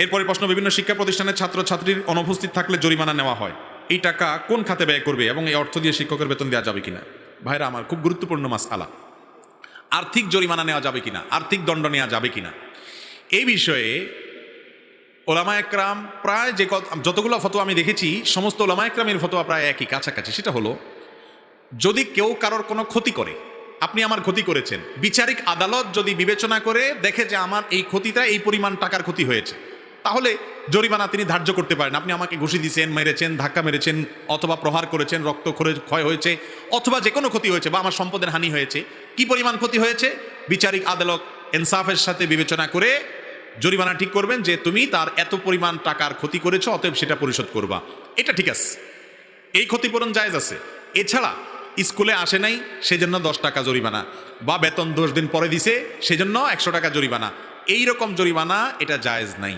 এরপরে প্রশ্ন, বিভিন্ন শিক্ষা প্রতিষ্ঠানের ছাত্রছাত্রীর অনুপস্থিত থাকলে জরিমানা নেওয়া হয়, এই টাকা কোন খাতে ব্যয় করবে এবং এই অর্থ দিয়ে শিক্ষকের বেতন দেওয়া যাবে কিনা? ভাইরা আমার, খুব গুরুত্বপূর্ণ মাসআলা। আর্থিক জরিমানা নেওয়া যাবে কিনা, আর্থিক দণ্ড নেওয়া যাবে কিনা, এই বিষয়ে ওলামা একরাম প্রায় যতগুলো ফতোয়া আমি দেখেছি, সমস্ত ওলামা একরামের ফতোয়া প্রায় একই, কাছাকাছি। সেটা হলো, যদি কেউ কারোর কোনো ক্ষতি করে, আপনি আমার ক্ষতি করেছেন, বিচারিক আদালত যদি বিবেচনা করে দেখে যে আমার এই ক্ষতিটা এই পরিমাণ টাকার ক্ষতি হয়েছে, তাহলে জরিমানা তিনি ধার্য করতে পারেন। আপনি আমাকে ঘুষি দিয়েছেন, মেরেছেন, ধাক্কা মেরেছেন, অথবা প্রহার করেছেন, রক্ত ক্ষয় হয়েছে, অথবা যে কোনো ক্ষতি হয়েছে, বা আমার সম্পদের হানি হয়েছে, কি পরিমাণ ক্ষতি হয়েছে, বিচারিক আদালত ইনসাফের সাথে বিবেচনা করে জরিমানা ঠিক করবেন যে তুমি তার এত পরিমাণ টাকার ক্ষতি করেছো, অতএব সেটা পরিশোধ করবা। এটা ঠিক আছে, এই ক্ষতিপূরণ জায়েজ আছে। এছাড়া স্কুলে আসে নাই সেজন্য 10 টাকা জরিমানা, বা বেতন 10 দিন পরে দিছে সেজন্য 100 টাকা জরিমানা, এইরকম জরিমানা এটা জায়েজ নাই।